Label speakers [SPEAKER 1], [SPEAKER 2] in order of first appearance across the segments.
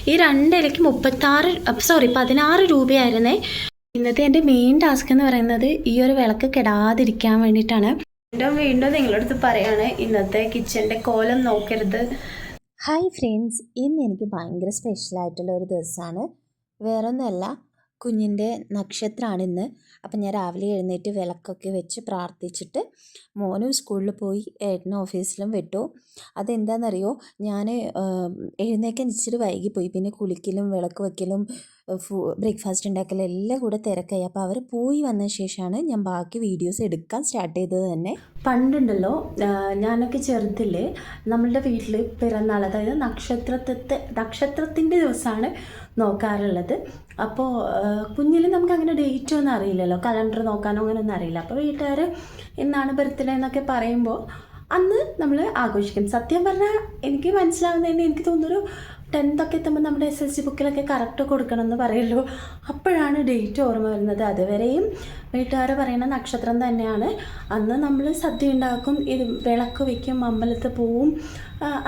[SPEAKER 1] ഈ 2 ഇലയ്ക്ക് 16 രൂപയായിരുന്നേ. ഇന്നത്തെ എൻ്റെ മെയിൻ ടാസ്ക് എന്ന് പറയുന്നത് ഈ ഒരു വിളക്ക് കെടാതിരിക്കാൻ വേണ്ടിയിട്ടാണ്. വീണ്ടും നിങ്ങളുടെ അടുത്ത് പറയാണ്, ഇന്നത്തെ കിച്ചൻ്റെ കോലം നോക്കരുത്.
[SPEAKER 2] ഹായ് ഫ്രണ്ട്സ്, ഇന്ന് എനിക്ക് ഭയങ്കര സ്പെഷ്യലായിട്ടുള്ള ഒരു ദിവസമാണ്. വേറൊന്നുമല്ല, കുഞ്ഞിൻ്റെ നക്ഷത്രമാണ് ഇന്ന്. അപ്പം ഞാൻ രാവിലെ എഴുന്നേറ്റ് വിളക്കൊക്കെ വെച്ച് പ്രാർത്ഥിച്ചിട്ട് മോനും സ്കൂളിൽ പോയി, ഏട്ടനും ഓഫീസിലും വിട്ടു. അതെന്താണെന്നറിയോ, ഞാൻ എഴുന്നേക്കാൻ ഇച്ചിരി വൈകിപ്പോയി. പിന്നെ കുളിക്കലും വിളക്ക് വയ്ക്കലും ബ്രേക്ക്ഫാസ്റ്റ് ഉണ്ടാക്കലും എല്ലാം കൂടെ തിരക്കായി. അപ്പോൾ അവർ പോയി വന്ന ശേഷമാണ് ഞാൻ ബാക്കി വീഡിയോസ് എടുക്കാൻ സ്റ്റാർട്ട് ചെയ്തത് തന്നെ.
[SPEAKER 1] പണ്ടുണ്ടല്ലോ, ഞാനൊക്കെ ചെറുതില്ലേ, നമ്മളുടെ വീട്ടിൽ പിറന്നാൾ, അതായത് നക്ഷത്രത്തിൻ്റെ ദിവസമാണ് നോക്കാറുള്ളത്. അപ്പോൾ കുഞ്ഞിൽ നമുക്ക് അങ്ങനെ ഡേറ്റ് ഒന്നും അറിയില്ലല്ലോ, കലണ്ടർ നോക്കാനോ അങ്ങനെ ഒന്നും അറിയില്ല. അപ്പോൾ വീട്ടുകാർ എന്നാണ് ബർത്ത്ഡേ എന്നൊക്കെ പറയുമ്പോൾ അന്ന് നമ്മൾ ആഘോഷിക്കും. സത്യം പറഞ്ഞാൽ എനിക്ക് മനസ്സിലാവുന്നതിന് എനിക്ക് തോന്നുന്നൊരു 10th ഒക്കെ എത്തുമ്പോൾ നമ്മുടെ SSLC ബുക്കിലൊക്കെ കറക്റ്റ് കൊടുക്കണം എന്ന് പറയുമല്ലോ, അപ്പോഴാണ് ഡേറ്റ് ഓർമ്മ വരുന്നത്. അതുവരെയും വീട്ടുകാർ പറയുന്ന നക്ഷത്രം തന്നെയാണ്. അന്ന് നമ്മൾ സദ്യ ഉണ്ടാക്കും, ഇത് വിളക്ക് വയ്ക്കും, അമ്പലത്തിൽ പോവും,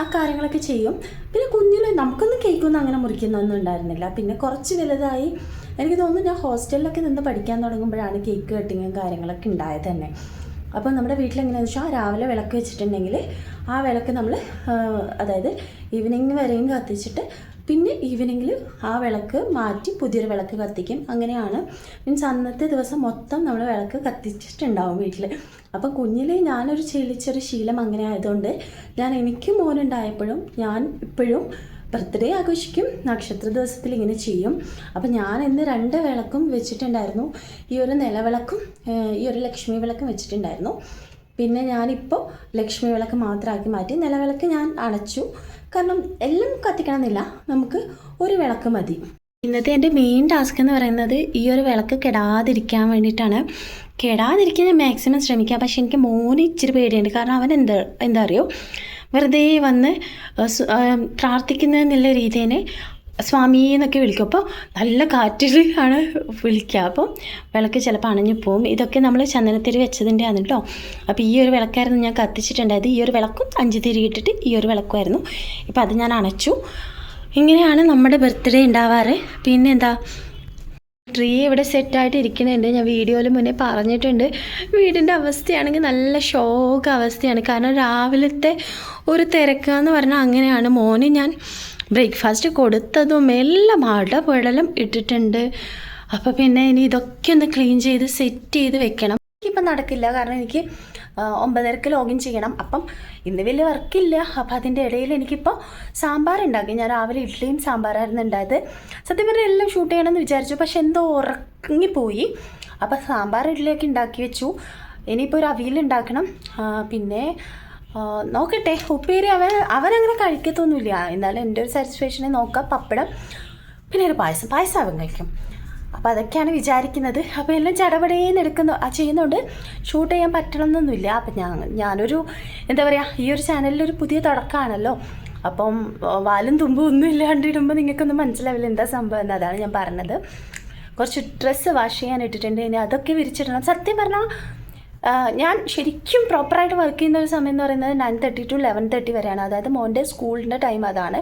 [SPEAKER 1] ആ കാര്യങ്ങളൊക്കെ ചെയ്യും. പിന്നെ കുഞ്ഞിൽ നമുക്കൊന്നും കേക്കൊന്നും അങ്ങനെ മുറിക്കുന്നൊന്നും ഉണ്ടായിരുന്നില്ല. പിന്നെ കുറച്ച് വലുതായി, എനിക്ക് തോന്നുന്നു ഞാൻ ഹോസ്റ്റലിലൊക്കെ നിന്ന് പഠിക്കാൻ തുടങ്ങുമ്പോഴാണ് കേക്ക് കട്ടിങ്ങും കാര്യങ്ങളൊക്കെ ഉണ്ടായത് തന്നെ. അപ്പോൾ നമ്മുടെ വീട്ടിലെങ്ങനെയാണെന്ന് വെച്ചാൽ, രാവിലെ വിളക്ക് വെച്ചിട്ടുണ്ടെങ്കിൽ ആ വിളക്ക് നമ്മൾ അതായത് ഈവനിങ് വരെയും കത്തിച്ചിട്ട് പിന്നെ ഈവനിങ്ങിൽ ആ വിളക്ക് മാറ്റി പുതിയൊരു വിളക്ക് കത്തിക്കും. അങ്ങനെയാണ്, മീൻസ് അന്നത്തെ ദിവസം മൊത്തം നമ്മൾ വിളക്ക് കത്തിച്ചിട്ടുണ്ടാവും വീട്ടിൽ. അപ്പം കുഞ്ഞിൽ ഞാനൊരു ചെറിയ ശീലം അങ്ങനെ ആയതുകൊണ്ട് എനിക്ക് മോനുണ്ടായപ്പോഴും ഞാൻ ഇപ്പോഴും ബർത്ത്ഡേ ആഘോഷിക്കും, നക്ഷത്ര ദിവസത്തിൽ ഇങ്ങനെ ചെയ്യും. അപ്പം ഞാൻ ഇന്ന് 2 വിളക്കും വെച്ചിട്ടുണ്ടായിരുന്നു. ഈ ഒരു നിലവിളക്കും ഈ ഒരു ലക്ഷ്മി വിളക്കും വെച്ചിട്ടുണ്ടായിരുന്നു. പിന്നെ ഞാനിപ്പോൾ ലക്ഷ്മി വിളക്ക് മാത്രമാക്കി മാറ്റി. നിലവിളക്ക് ഞാൻ അണച്ചു, കാരണം എല്ലാം കത്തിക്കണമെന്നില്ല, നമുക്ക് ഒരു വിളക്ക് മതി. ഇന്നത്തെ എൻ്റെ മെയിൻ ടാസ്ക് എന്ന് പറയുന്നത് ഈ ഒരു വിളക്ക് കെടാതിരിക്കാൻ വേണ്ടിയിട്ടാണ്. കെടാതിരിക്കാൻ ഞാൻ മാക്സിമം ശ്രമിക്കാം. പക്ഷെ എനിക്ക് മോന് ഇച്ചിരി പേടിയുണ്ട്. കാരണം അവൻ എന്താ അറിയോ, വെറുതെ വന്ന് പ്രാർത്ഥിക്കുന്നതെന്നുള്ള രീതിയിൽ സ്വാമി എന്നൊക്കെ വിളിക്കും. അപ്പോൾ നല്ല കാറ്റിൽ ആണ് വിളിക്കുക. അപ്പം വിളക്ക് ചിലപ്പോൾ അണഞ്ഞു പോവും. ഇതൊക്കെ നമ്മൾ ചന്ദനത്തിരി വെച്ചതിൻ്റെ ആണ് കേട്ടോ. അപ്പോൾ ഈ ഒരു വിളക്കായിരുന്നു ഞാൻ കത്തിച്ചിട്ടുണ്ടായത്. ഈ ഒരു വിളക്കും 5 തിരി ഇട്ടിട്ട് ഈ ഒരു വിളക്കുമായിരുന്നു. ഇപ്പോൾ അത് ഞാൻ അണച്ചു. ഇങ്ങനെയാണ് നമ്മുടെ ബർത്ത്ഡേ ഉണ്ടാവാറ്. പിന്നെന്താ, ട്രീ ഇവിടെ സെറ്റായിട്ട് ഇരിക്കുന്നുണ്ട്. ഞാൻ വീഡിയോയിൽ മുന്നേ പറഞ്ഞിട്ടുണ്ട്. വീടിൻ്റെ അവസ്ഥയാണെങ്കിൽ നല്ല ശോക അവസ്ഥയാണ്. കാരണം രാവിലത്തെ ഒരു തിരക്കാന്ന് പറഞ്ഞാൽ അങ്ങനെയാണ്. മോന് ഞാൻ ബ്രേക്ക്ഫാസ്റ്റ് കൊടുത്തതും എല്ലാം അടപടലം ഇട്ടിട്ടുണ്ട്. അപ്പോൾ പിന്നെ ഇനി ഇതൊക്കെ ഒന്ന് ക്ലീൻ ചെയ്ത് സെറ്റ് ചെയ്ത് വെക്കണം. എനിക്കിപ്പം നടക്കില്ല, കാരണം എനിക്ക് 9:30 ലോഗിൻ ചെയ്യണം. അപ്പം ഇന്ന് വലിയ വർക്കില്ല. അപ്പോൾ അതിൻ്റെ ഇടയിൽ എനിക്കിപ്പോൾ സാമ്പാർ ഉണ്ടാക്കി. ഞാൻ രാവിലെ ഇഡ്ഡലിയും സാമ്പാറായിരുന്നു ഉണ്ടായത്. സത്യം പറഞ്ഞാൽ എല്ലാം ഷൂട്ട് ചെയ്യണമെന്ന് വിചാരിച്ചു, പക്ഷെ എന്തോ ഉറങ്ങിപ്പോയി. അപ്പോൾ സാമ്പാർ ഇഡ്ഡലിയൊക്കെ ഉണ്ടാക്കി വെച്ചു. ഇനിയിപ്പോൾ ഒരു അവിയൽ ഉണ്ടാക്കണം. പിന്നെ നോക്കട്ടെ, ഉപ്പേരി അവനങ്ങനെ കഴിക്കത്തൊന്നുമില്ല. എന്നാലും എൻ്റെ ഒരു സാറ്റിസ്ഫാക്ഷനെ നോക്കാം. പപ്പടം, പിന്നെ ഒരു പായസം അവൻ കഴിക്കും. അപ്പോൾ അതൊക്കെയാണ് വിചാരിക്കുന്നത്. അപ്പോൾ എല്ലാം ചടപടേന്ന് ചെയ്യുന്നുണ്ട്. ഷൂട്ട് ചെയ്യാൻ പറ്റണമെന്നൊന്നുമില്ല. അപ്പം ഞാനൊരു എന്താ പറയുക, ഈ ഒരു ചാനലിലൊരു പുതിയ തുടക്കമാണല്ലോ. അപ്പം വാലും തുമ്പും ഒന്നും ഇല്ലാണ്ട് ഇടുമ്പോൾ നിങ്ങൾക്കൊന്നും മനസ്സിലാവില്ല എന്താ സംഭവം എന്ന്. അതാണ് ഞാൻ പറഞ്ഞത്. കുറച്ച് ഡ്രസ്സ് വാഷ് ചെയ്യാൻ ഇട്ടിട്ടുണ്ട്, ഇനി അതൊക്കെ വിരിച്ചിടണം. സത്യം പറഞ്ഞാൽ ഞാൻ ശരിക്കും പ്രോപ്പറായിട്ട് വർക്ക് ചെയ്യുന്ന ഒരു സമയം എന്ന് പറയുന്നത് 9:30 to 11:30 വരെയാണ്. അതായത് മോൻ്റെ സ്കൂളിൻ്റെ ടൈം അതാണ്.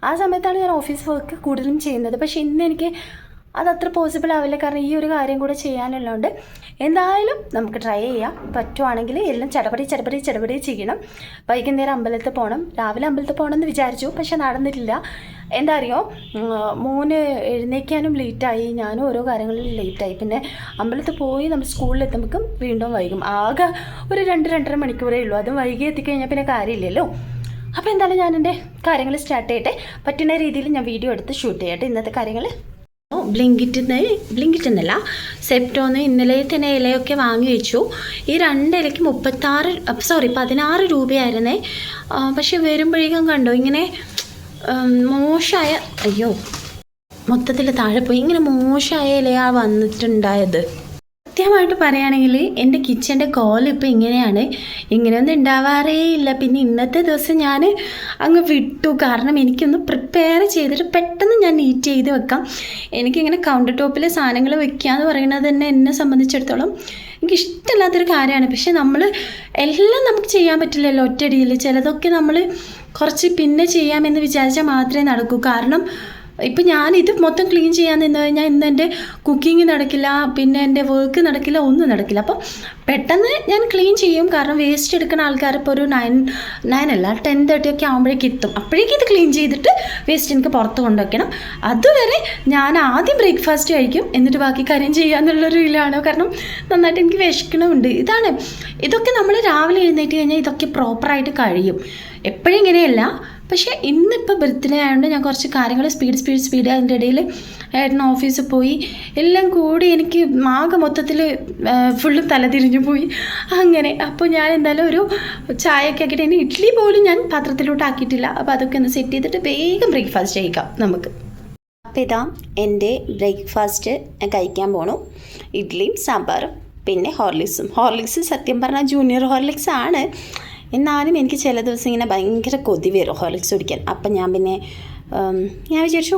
[SPEAKER 1] ആ സമയത്താണ് ഞാൻ ഓഫീസ് വർക്ക് കൂടുതലും ചെയ്യുന്നത്. പക്ഷേ ഇന്ന് എനിക്ക് അതത്ര പോസിബിൾ ആവില്ല, കാരണം ഈ ഒരു കാര്യം കൂടെ ചെയ്യാനുള്ളതുകൊണ്ട്. എന്തായാലും നമുക്ക് ട്രൈ ചെയ്യാം. പറ്റുവാണെങ്കിൽ എല്ലാം ചടപടി ചെയ്യണം. വൈകുന്നേരം അമ്പലത്തിൽ പോകണം. രാവിലെ അമ്പലത്തിൽ പോകണം എന്ന് വിചാരിച്ചു, പക്ഷെ നടന്നിട്ടില്ല. എന്താ അറിയോ, മോന് എഴുന്നേക്കാനും ലേറ്റായി, ഞാനും ഓരോ കാര്യങ്ങളിൽ ലേറ്റായി. പിന്നെ അമ്പലത്തിൽ പോയി നമ്മൾ സ്കൂളിലെത്തുമ്പോഴേക്കും വീണ്ടും വൈകും. ആകെ ഒരു 2-2.5 മണിക്കൂറേ ഉള്ളൂ. അതും വൈകി എത്തിക്കഴിഞ്ഞാൽ പിന്നെ കാര്യമില്ലല്ലോ. അപ്പോൾ എന്തായാലും ഞാൻ എൻ്റെ കാര്യങ്ങൾ സ്റ്റാർട്ട് ചെയ്യട്ടെ. പറ്റുന്ന രീതിയിൽ ഞാൻ വീഡിയോ എടുത്ത് ഷൂട്ട് ചെയ്യട്ടെ ഇന്നത്തെ കാര്യങ്ങൾ. ബ്ലിങ്കിറ്റ് എന്നല്ല, സെപ്റ്റോന്ന് ഇന്നലെ തന്നെ ഇലയൊക്കെ വാങ്ങി വെച്ചു. ഈ 2 ഇലയ്ക്ക് 16 രൂപയായിരുന്നേ. പക്ഷെ വരുമ്പോഴേക്കും കണ്ടോ ഇങ്ങനെ മോശമായ, അയ്യോ മൊത്തത്തിൽ താഴെ പോയി, ഇങ്ങനെ മോശമായ ഇലയാണ് വന്നിട്ടുണ്ടായത്. സത്യമായിട്ട് പറയുകയാണെങ്കിൽ എൻ്റെ കിച്ചൻ്റെ കോലം ഇപ്പോൾ ഇങ്ങനെയാണ്. ഇങ്ങനെയൊന്നും ഉണ്ടാവാറേ ഇല്ല. പിന്നെ ഇന്നത്തെ ദിവസം ഞാൻ അങ്ങ് വിട്ടു, കാരണം എനിക്കൊന്ന് പ്രിപ്പയർ ചെയ്തിട്ട് പെട്ടെന്ന് ഞാൻ നീറ്റ് ചെയ്ത് വെക്കാം. എനിക്കിങ്ങനെ കൗണ്ടർ ടോപ്പിൽ സാധനങ്ങൾ വെക്കുക എന്ന് പറയുന്നത് തന്നെ എന്നെ സംബന്ധിച്ചിടത്തോളം എനിക്കിഷ്ടമില്ലാത്തൊരു കാര്യമാണ്. പക്ഷെ എല്ലാം നമുക്ക് ചെയ്യാൻ പറ്റില്ലല്ലോ ഒറ്റയടിയിൽ. ചിലതൊക്കെ നമ്മൾ കുറച്ച് പിന്നെ ചെയ്യാമെന്ന് വിചാരിച്ചാൽ മാത്രമേ നടക്കൂ. കാരണം ഇപ്പം ഞാനിത് മൊത്തം ക്ലീൻ ചെയ്യാൻ നിന്ന് കഴിഞ്ഞാൽ ഇന്ന് എൻ്റെ കുക്കിംഗ് നടക്കില്ല, പിന്നെ എൻ്റെ വർക്ക് നടക്കില്ല, ഒന്നും നടക്കില്ല. അപ്പം പെട്ടെന്ന് ഞാൻ ക്ലീൻ ചെയ്യും. കാരണം വേസ്റ്റ് എടുക്കുന്ന ആൾക്കാർ ഇപ്പോൾ ഒരു 9 അല്ല 10:30 ഒക്കെ ആകുമ്പോഴേക്കും എത്തും. അപ്പോഴേക്കും ഇത് ക്ലീൻ ചെയ്തിട്ട് വേസ്റ്റ് എനിക്ക് പുറത്ത് കൊണ്ടുവയ്ക്കണം. അതുവരെ ഞാൻ ആദ്യം ബ്രേക്ക്ഫാസ്റ്റ് കഴിക്കും, എന്നിട്ട് ബാക്കി കാര്യം ചെയ്യാന്നുള്ളൊരു ഇതിലാണ്. കാരണം നന്നായിട്ട് എനിക്ക് വിശക്കണമുണ്ട്. ഇതൊക്കെ നമ്മൾ രാവിലെ എഴുന്നേറ്റ് കഴിഞ്ഞാൽ ഇതൊക്കെ പ്രോപ്പറായിട്ട് കഴിയും. എപ്പോഴും ഇങ്ങനെയല്ല. പക്ഷേ ഇന്നിപ്പോൾ ബർത്ത്ഡേ ആയതുകൊണ്ട് ഞാൻ കുറച്ച് കാര്യങ്ങൾ സ്പീഡ് അതിൻ്റെ ഇടയിൽ ഏട്ടൻ ഓഫീസിൽ പോയി എല്ലാം കൂടി എനിക്ക് ആകെ മൊത്തത്തിൽ ഫുള്ളും തലതിരിഞ്ഞു പോയി അങ്ങനെ. അപ്പോൾ ഞാൻ എന്തായാലും ഒരു ചായയൊക്കെ ആക്കിയിട്ട് ഇനി ഇഡ്ഡലി പോലും ഞാൻ പാത്രത്തിലോട്ട് ആക്കിയിട്ടില്ല. അപ്പോൾ അതൊക്കെ ഒന്ന് സെറ്റ് ചെയ്തിട്ട് വേഗം ബ്രേക്ക്ഫാസ്റ്റ് കഴിക്കാം നമുക്ക്. അപ്പോൾ ഇതാ എൻ്റെ ബ്രേക്ക്ഫാസ്റ്റ് ഞാൻ കഴിക്കാൻ പോണു. ഇഡ്ഡലിയും സാമ്പാറും പിന്നെ ഹോർലിക്സ് സത്യം പറഞ്ഞാൽ ജൂനിയർ ഹോർലിക്സ് ആണ്. എന്നാലും എനിക്ക് ചില ദിവസം ഇങ്ങനെ ഭയങ്കര കൊതി വരും ഹോർലിക്സ് കുടിക്കാൻ. അപ്പം ഞാൻ വിചാരിച്ചു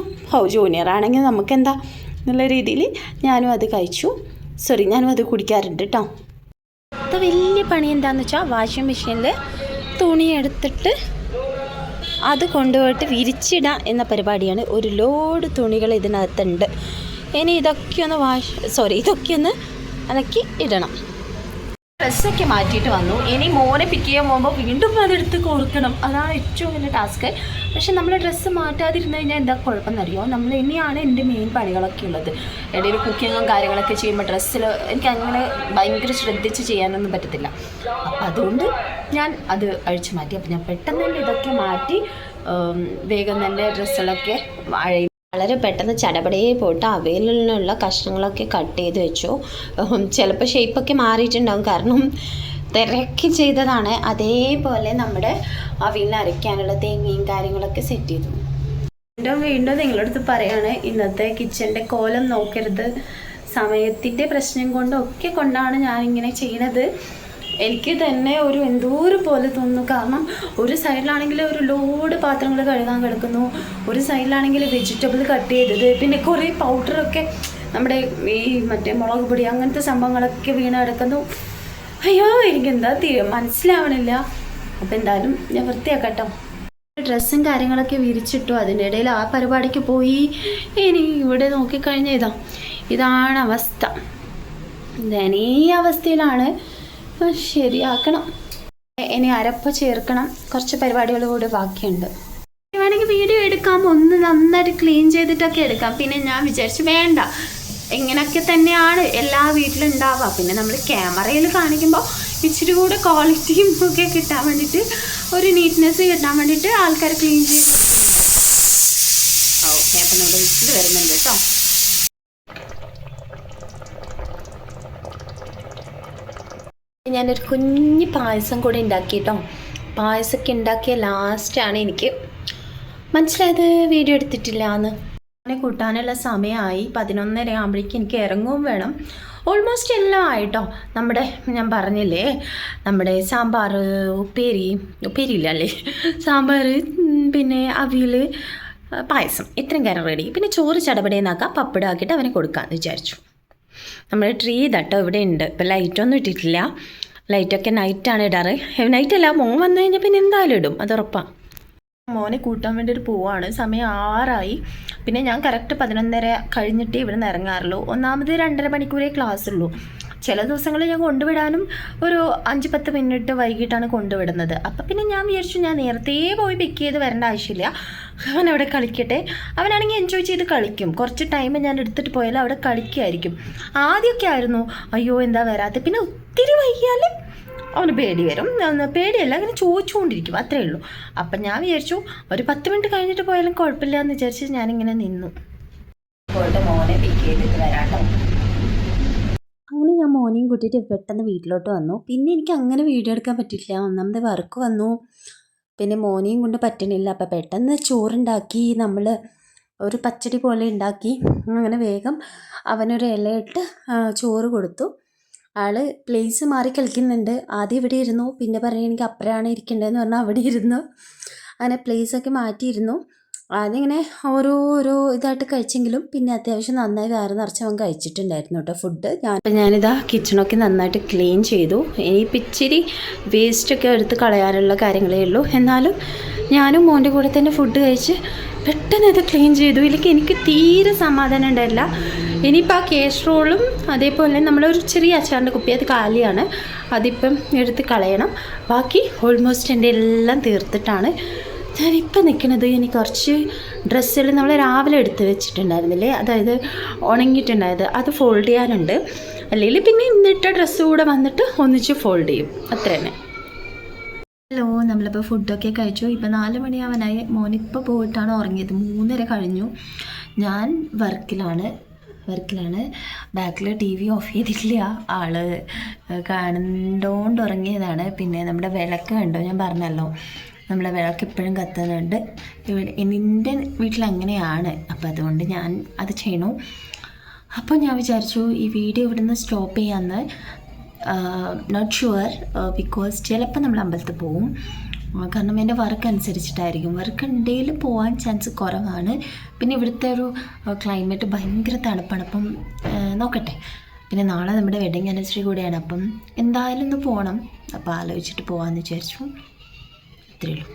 [SPEAKER 1] ജൂനിയർ ആണെങ്കിൽ നമുക്കെന്താ എന്നുള്ള രീതിയിൽ ഞാനും അത് കഴിച്ചു. ഞാനും അത് കുടിക്കാറുണ്ട് കേട്ടോ. അത് വലിയ പണി എന്താണെന്ന് വെച്ചാൽ വാഷിംഗ് മെഷീനിൽ തുണി എടുത്തിട്ട് അത് കൊണ്ടുപോയിട്ട് വിരിച്ചിടാം എന്ന പരിപാടിയാണ്. ഒരു ലോഡ് തുണികൾ ഇതിനകത്തുണ്ട്. ഇനി ഇതൊക്കെ ഒന്ന് അലക്കി ഇടണം. ഡ്രസ്സൊക്കെ മാറ്റിയിട്ട് വന്നു. ഇനി മോനെ പിക്ക് ചെയ്യാൻ പോകുമ്പോൾ വീണ്ടും അതെടുത്ത് കൊടുക്കണം. അതാണ് ഏറ്റവും വലിയ ടാസ്ക്. പക്ഷെ നമ്മൾ ഡ്രസ്സ് മാറ്റാതിരുന്ന് കഴിഞ്ഞാൽ എന്താ കുഴപ്പമെന്നറിയോ, നമ്മൾ ഇനിയാണ് എൻ്റെ മെയിൻ പണികളൊക്കെ ഉള്ളത്. ഇടയിൽ കുക്കിങ്ങും കാര്യങ്ങളൊക്കെ ചെയ്യുമ്പോൾ ഡ്രസ്സിൽ എനിക്ക് അങ്ങനെ ഭയങ്കര ശ്രദ്ധിച്ച് ചെയ്യാനൊന്നും പറ്റത്തില്ല. അപ്പം അതുകൊണ്ട് ഞാൻ അത് അഴിച്ചു മാറ്റി. അപ്പം ഞാൻ പെട്ടെന്ന് തന്നെ ഇതൊക്കെ മാറ്റി വേഗം തന്നെ ഡ്രസ്സുകളൊക്കെ വളരെ പെട്ടെന്ന് ചടപടയെ പോയിട്ട് അവയിലുള്ള കഷ്ണങ്ങളൊക്കെ കട്ട് ചെയ്ത് വെച്ചു. ചിലപ്പോൾ ഷേപ്പൊക്കെ മാറിയിട്ടുണ്ടാകും, കാരണം തിരക്കി ചെയ്തതാണ്. അതേപോലെ നമ്മുടെ അവിയലിന് അരയ്ക്കാനുള്ള തേങ്ങയും കാര്യങ്ങളൊക്കെ സെറ്റ് ചെയ്തു. വീണ്ടും നിങ്ങളുടെ അടുത്ത് പറയാണ്, ഇന്നത്തെ കിച്ചൻ്റെ കോലം നോക്കരുത്. സമയത്തിൻ്റെ പ്രശ്നം കൊണ്ടാണ് ഞാനിങ്ങനെ ചെയ്യണത്. എനിക്ക് തന്നെ എന്തോ പോലെ തോന്നുന്നു. കാരണം ഒരു സൈഡിലാണെങ്കിൽ ഒരു ലോഡ് പാത്രങ്ങൾ കഴുകാൻ കിടക്കുന്നു, ഒരു സൈഡിലാണെങ്കിൽ വെജിറ്റബിൾ കട്ട് ചെയ്തത്, പിന്നെ കുറേ പൗഡറൊക്കെ നമ്മുടെ ഈ മുളക് പൊടി അങ്ങനത്തെ സംഭവങ്ങളൊക്കെ വീണ് കിടക്കുന്നു. അയ്യോ എനിക്കെന്താ മനസ്സിലാവണില്ല. അപ്പോൾ എന്തായാലും ഞാൻ വൃത്തിയാക്കട്ടോ. ഡ്രസ്സും കാര്യങ്ങളൊക്കെ വിരിച്ചിട്ടു. അതിൻ്റെ ഇടയിൽ ആ പരിപാടിക്ക് പോയി. ഇനി ഇവിടെ നോക്കിക്കഴിഞ്ഞാൽ ഇതാണ് അവസ്ഥ. ദയനീയ അവസ്ഥയിലാണ്. ശരിയാക്കണം. ഇനി അരപ്പ് ചേർക്കണം. കുറച്ച് പരിപാടികൾ കൂടി ബാക്കിയുണ്ട്. വേണമെങ്കിൽ വീഡിയോ എടുക്കാം, ഒന്ന് നന്നായിട്ട് ക്ലീൻ ചെയ്തിട്ടൊക്കെ എടുക്കാം. പിന്നെ ഞാൻ വിചാരിച്ചു വേണ്ട, ഇങ്ങനെയൊക്കെ തന്നെയാണ് എല്ലാ വീട്ടിലും ഉണ്ടാവുക. പിന്നെ നമ്മൾ ക്യാമറയിൽ കാണിക്കുമ്പോൾ ഇച്ചിരി കൂടെ ക്വാളിറ്റിയും ഒക്കെ കിട്ടാൻ വേണ്ടിയിട്ട്, ഒരു നീറ്റ്നെസ് കിട്ടാൻ വേണ്ടിയിട്ട് ആൾക്കാർ ക്ലീൻ ചെയ്ത്. ഓക്കെ, അപ്പം നമ്മുടെ വിസിൽ വരുന്നുണ്ട് കേട്ടോ. ഞാനൊരു കുഞ്ഞ് പായസം കൂടി ഉണ്ടാക്കിയിട്ടോ. പായസമൊക്കെ ഉണ്ടാക്കിയ ലാസ്റ്റാണ് എനിക്ക് മനസ്സിലായത് വീഡിയോ എടുത്തിട്ടില്ല എന്ന്. അങ്ങനെ കൂട്ടാനുള്ള സമയമായി. 11:30 ആകുമ്പോഴേക്കും എനിക്ക് ഇറങ്ങുകയും വേണം. ഓൾമോസ്റ്റ് എല്ലാം ആയിട്ടോ. ഞാൻ പറഞ്ഞില്ലേ, നമ്മുടെ സാമ്പാർ, ഉപ്പേരിയില്ല അല്ലേ, സാമ്പാർ, പിന്നെ അവിയൽ, പായസം, ഇത്രയും കാര്യം റെഡി. പിന്നെ ചോറ് ചടപടേന്നാക്കാം, പപ്പടമാക്കിയിട്ട് അവനെ കൊടുക്കാമെന്ന് വിചാരിച്ചു. നമ്മുടെ ട്രീ തട്ടോ ഇവിടെ ഉണ്ട്. ഇപ്പം ലൈറ്റൊന്നും ഇട്ടിട്ടില്ല. ലൈറ്റൊക്കെ നൈറ്റാണ് ഇടാറ്. നൈറ്റല്ല, മോൻ വന്നു കഴിഞ്ഞാൽ പിന്നെ എന്തായാലും ഇടും, അത് ഉറപ്പാണ്. മോനെ കൂട്ടാൻ വേണ്ടിയിട്ട് പോവാണ്. സമയം 6 പിന്നെ ഞാൻ കറക്റ്റ് 11:30 കഴിഞ്ഞിട്ടേ ഇവിടെ നിന്ന് ഇറങ്ങാറുള്ളൂ. ഒന്നാമത് 2.5 മണിക്കൂറേ ക്ലാസ് ഉള്ളൂ. ചില ദിവസങ്ങളിൽ ഞാൻ കൊണ്ടുവിടാനും ഒരു 5-10 മിനിറ്റ് വൈകിട്ടാണ് കൊണ്ടുവിടുന്നത്. അപ്പം പിന്നെ ഞാൻ വിചാരിച്ചു ഞാൻ നേരത്തെ പോയി പിക്ക് ചെയ്ത് വരേണ്ട ആവശ്യമില്ല, അവൻ അവിടെ കളിക്കട്ടെ. അവനാണെങ്കിൽ എൻജോയ് ചെയ്ത് കളിക്കും. കുറച്ച് ടൈം ഞാൻ എടുത്തിട്ട് പോയാൽ അവിടെ കളിക്കുമായിരിക്കും. ആദ്യമൊക്കെ ആയിരുന്നു അയ്യോ എന്താ വരാതെ. പിന്നെ ഒത്തിരി വൈകിയാൽ അവന് പേടി വരും. പേടിയല്ല, അങ്ങനെ ചോദിച്ചുകൊണ്ടിരിക്കും, അത്രേ ഉള്ളൂ. അപ്പം ഞാൻ വിചാരിച്ചു ഒരു 10 മിനിറ്റ് കഴിഞ്ഞിട്ട് പോയാലും കുഴപ്പമില്ല എന്ന് വിചാരിച്ച് ഞാനിങ്ങനെ നിന്നു. മോനെ പിക്ക് ചെയ്തിട്ട് വരാട്ടോ. അങ്ങനെ ഞാൻ മോനെയും കൂട്ടിയിട്ട് പെട്ടെന്ന് വീട്ടിലോട്ട് വന്നു. പിന്നെ എനിക്ക് അങ്ങനെ വീഡിയോ എടുക്കാൻ പറ്റില്ല. ഒന്നാമത് വർക്ക് വന്നു, പിന്നെ മോനെയും കൊണ്ട് പറ്റണില്ല. അപ്പം പെട്ടെന്ന് ചോറുണ്ടാക്കി, നമ്മൾ ഒരു പച്ചടി പോലെ ഉണ്ടാക്കി. അങ്ങനെ വേഗം അവനൊരു ഇലയിട്ട് ചോറ് കൊടുത്തു. ആൾ പ്ലേസ് മാറി കളിക്കുന്നുണ്ട്. ആദ്യം ഇവിടെ ഇരുന്നു, പിന്നെ പറഞ്ഞ് എനിക്ക് അപ്പുറമാണ് ഇരിക്കേണ്ടതെന്ന് പറഞ്ഞാൽ അവിടെ ഇരുന്നു. അങ്ങനെ പ്ലേസൊക്കെ മാറ്റിയിരുന്നു. അതിങ്ങനെ ഓരോ ഇതായിട്ട് കഴിച്ചെങ്കിലും പിന്നെ അത്യാവശ്യം നന്നായി വയറ് നിറച്ച് അവൻ കഴിച്ചിട്ടുണ്ടായിരുന്നു കേട്ടോ ഫുഡ്. ഞാനിതാ കിച്ചണൊക്കെ നന്നായിട്ട് ക്ലീൻ ചെയ്തു. ഇനിയിപ്പോൾ ഇച്ചിരി വേസ്റ്റൊക്കെ എടുത്ത് കളയാനുള്ള കാര്യങ്ങളേ ഉള്ളൂ. എന്നാലും ഞാനും മോൻ്റെ കൂടെ തന്നെ ഫുഡ് കഴിച്ച് പെട്ടെന്ന് അത് ക്ലീൻ ചെയ്തു. ഇല്ലെങ്കിൽ എനിക്ക് തീരെ സമാധാനം ഉണ്ടായില്ല. ഇനിയിപ്പോൾ ആ കേസ്ട്രോളും അതേപോലെ നമ്മളൊരു ചെറിയ അച്ചാറിൻ്റെ കുപ്പി അത് കാലിയാണ്, അതിപ്പം എടുത്ത് കളയണം. ബാക്കി ഓൾമോസ്റ്റ് എൻ്റെ എല്ലാം തീർത്തിട്ടാണ് ഞാനിപ്പോൾ നിൽക്കുന്നത്. ഇനി കുറച്ച് ഡ്രസ്സുകൾ നമ്മൾ രാവിലെ എടുത്ത് വെച്ചിട്ടുണ്ടായിരുന്നില്ലേ, അതായത് ഉണങ്ങിയിട്ടുണ്ടായത്, അത് ഫോൾഡ് ചെയ്യാനുണ്ട്. അല്ലെങ്കിൽ പിന്നെ ഇന്നിട്ട ഡ്രസ്സ് കൂടെ വന്നിട്ട് ഒന്നിച്ച് ഫോൾഡ് ചെയ്യും, അത്ര തന്നെ. ഹലോ, നമ്മളിപ്പോൾ ഫുഡൊക്കെ കഴിച്ചു. ഇപ്പോൾ 4 മണിയാവാനായി. മോനിപ്പോൾ പോയിട്ടാണ് ഉറങ്ങിയത്. 3:30 കഴിഞ്ഞു. ഞാൻ വർക്കിലാണ്. ബാക്കിൽ TV ഓഫ് ചെയ്തിട്ടില്ല, ആള് കണ്ടോണ്ട് ഉറങ്ങിയതാണ്. പിന്നെ നമ്മുടെ വിളക്ക് കണ്ടോ, ഞാൻ പറഞ്ഞല്ലോ നമ്മുടെ വിളക്ക് എപ്പോഴും കത്തുന്നുണ്ട്. ഇവിടെ എൻ്റെ വീട്ടിൽ അങ്ങനെയാണ്, അപ്പോൾ അതുകൊണ്ട് ഞാൻ അത് ചെയ്യണു. അപ്പോൾ ഞാൻ വിചാരിച്ചു ഈ വീഡിയോ ഇവിടുന്ന് സ്റ്റോപ്പ് ചെയ്യാമെന്ന്. നോട്ട് ഷുവർ, ബിക്കോസ് ചിലപ്പോൾ നമ്മൾ അമ്പലത്തിൽ പോവും. കാരണം എൻ്റെ വർക്ക് അനുസരിച്ചിട്ടായിരിക്കും. വർക്ക് ഉണ്ടെങ്കിൽ പോകാൻ ചാൻസ് കുറവാണ്. പിന്നെ ഇവിടുത്തെ ഒരു ക്ലൈമറ്റ് ഭയങ്കര തണുപ്പാണ്. അപ്പം നോക്കട്ടെ. പിന്നെ നാളെ നമ്മുടെ വെഡിങ് ആനിവേഴ്സറി കൂടെയാണ്, അപ്പം എന്തായാലും ഒന്ന് പോകണം. അപ്പോൾ ആലോചിച്ചിട്ട് പോകാമെന്ന് വിചാരിച്ചു. ഇത്രയേ ഉള്ളൂ.